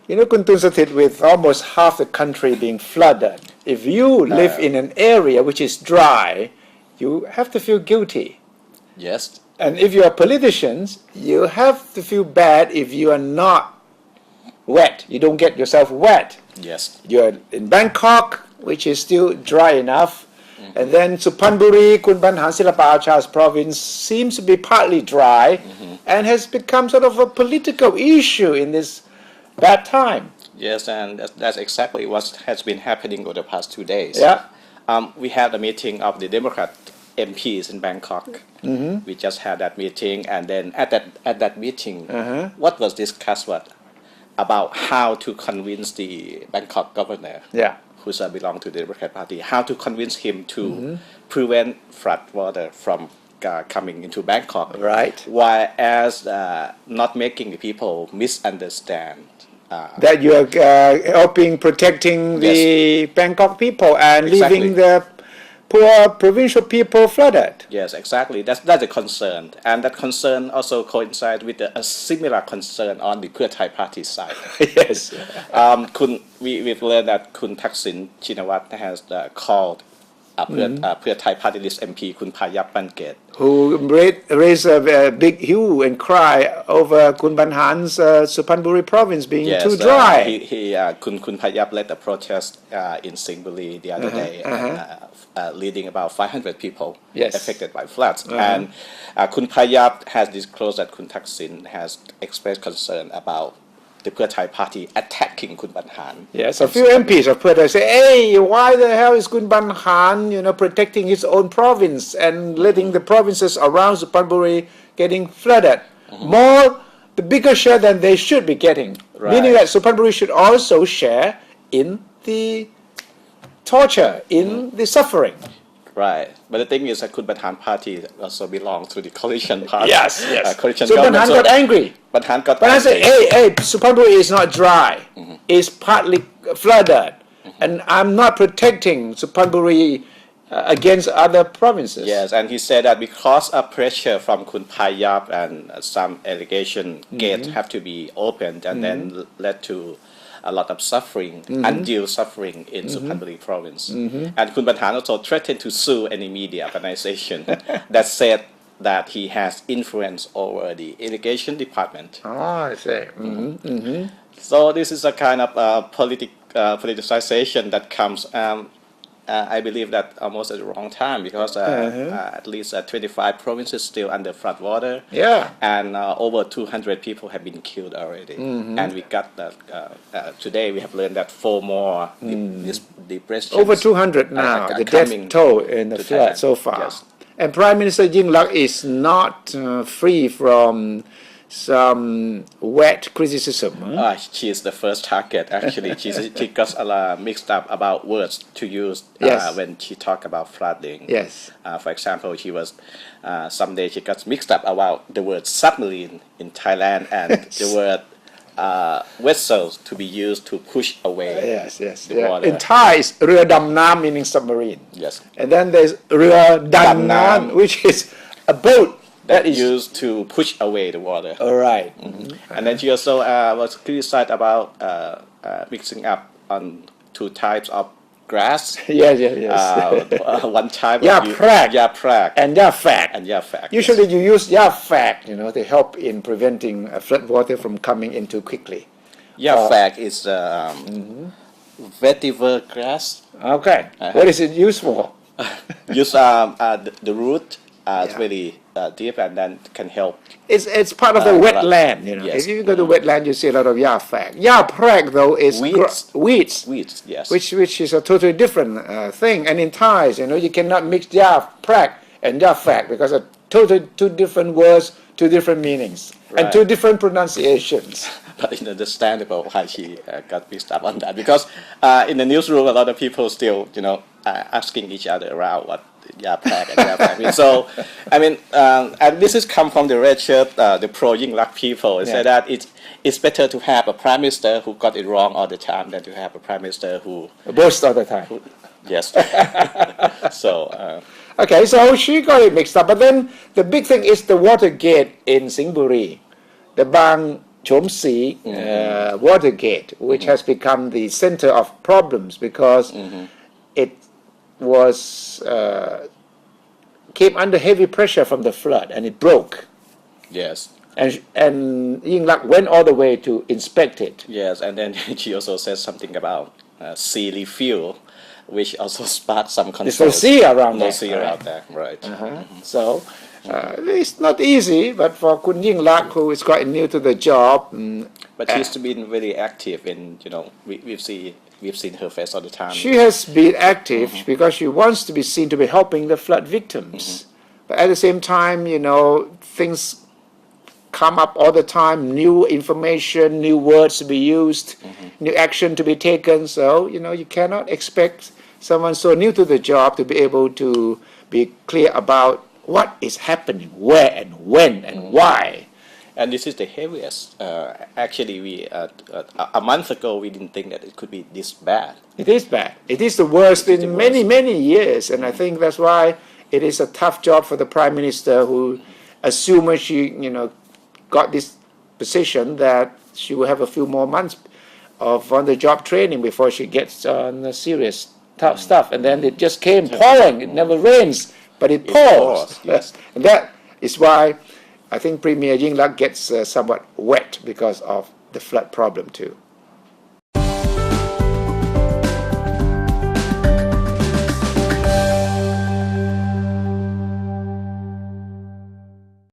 You know, Kuntun Sathit, with almost half the country being flooded, if you live in an area which is dry, you have to feel guilty. Yes. And if you are politicians, you have to feel bad if you are not wet. You don't get yourself wet. Yes. You're in Bangkok, which is still dry enough. And then Suphanburi, Kunbanhan Silapa Acha's province seems to be partly dry and has become sort of a political issue in this bad time. Yes, and that's exactly what has been happening over the past 2 days. Yeah. We had a meeting of the Democrat MPs in Bangkok. We just had that meeting, and then at that meeting, what was discussed was about how to convince the Bangkok governor, Yeah. who belongs to the Democrat Party, how to convince him to prevent flood water from coming into Bangkok. Right. While as not making the people misunderstand. That you are helping protecting the Bangkok people and Exactly. leaving the poor provincial people flooded. Yes, exactly. That's a concern, and that concern also coincides with a similar concern on the Pheu Thai party side. Yes. We've learned that Kun Thaksin Chinawat has called Pheu Thai party list MP Kun Phayap Phanket, Who raised a big hue and cry over Kunbanhan's Suphanburi province being too dry. Kun Phayap led a protest in Singburi the other day, leading about 500 people affected by floods. And Kun Phayap has disclosed that Kun Thaksin has expressed concern about the Pheu Thai party attacking Kun Banhan. Yes, a few MPs of Pheu Thai say, hey, why the hell is Kunbanhan, protecting his own province and letting the provinces around Suphanburi getting flooded? The bigger share than they should be getting. Right. Meaning that Suphanburi should also share in the torture, in the suffering. Right, but the thing is that Kun Banhan party also belongs to the coalition party. Yes. Coalition So government. Banhan got angry. Banhan got But I angry. said, hey, Suphanburi is not dry. It's partly flooded. And I'm not protecting Suphanburi against other provinces. Yes, and he said that because of pressure from Kun Phayap and some allegation gates have to be opened and then led to a lot of suffering, undue suffering in Suphanburi province. And Kun Banhan also threatened to sue any media organization that said that he has influence over the irrigation department. I see. So this is a kind of politicization that comes, I believe that almost at the wrong time, because at least 25 provinces still under flood water. Yeah. And over 200 people have been killed already. And we got that, today we have learned that 4 more depressions. Over 200 now, the death toll in the flood so far. Yes. And Prime Minister Yingluck is not free from some wet criticism. She is the first target, actually. She got mixed up about words to use when she talked about flooding. Yes. For example, she was, someday she got mixed up about the word submarine in Thailand and the word vessels to be used to push away the water. In Thai, it's Rua Dam Nam, meaning submarine. Yes. And then there's Rua Dan Nam, which is a boat that is used to push away the water. All right. And then she also was criticized about mixing up on 2 types of grass. Yes. One type Yaprak and Yafak. And Yafak. Usually you use Yafak, to help in preventing flood water from coming in too quickly. Yafak is vetiver grass. Okay. What is it used for? Use the root. It's really deep and then can help. It's part of the wetland, Yes. If you go to wetland, you see a lot of Yafak. Yaprak, though, is weeds. Weeds, yes. Which is a totally different thing. And in Thai, you cannot mix Yaprak and Yafak because they're totally 2 different words, 2 different meanings, and 2 different pronunciations. But it's understandable why she got mixed up on that, because in the newsroom, a lot of people still, asking each other around what Yaprak and Yaprak mean. So, and this has come from the red shirt, the pro-Yingluck people. They say that it's better to have a prime minister who got it wrong all the time than to have a prime minister who boasts all the time. Yes. So. Okay, so she got it mixed up. But then the big thing is the Watergate in Singburi. The Bang Chomsi Watergate, which has become the center of problems because it was came under heavy pressure from the flood and it broke. Yes. And Yingluck went all the way to inspect it. Yes, and then she also said something about sea refuel, which also sparked some concerns. There's no sea around there. No sea around there, right. So it's not easy, but for Kun Yingluck, who is quite new to the job, But she's been very active in, we've seen her face all the time. she has been active because she wants to be seen to be helping the flood victims. But at the same time, things come up all the time, new information, new words to be used, new action to be taken. So, you cannot expect someone so new to the job to be able to be clear about what is happening, where and when and why. And this is the heaviest. Actually, we a month ago we didn't think that it could be this bad. It is bad. It is the worst in many, many years. And I think that's why it is a tough job for the Prime Minister, who assumed when she, got this position that she will have a few more months of on-the-job training before she gets on the serious tough stuff. And then it just came pouring. It never rains, but it pours. Yes. And that is why I think Premier Yingluck gets somewhat wet because of the flood problem too.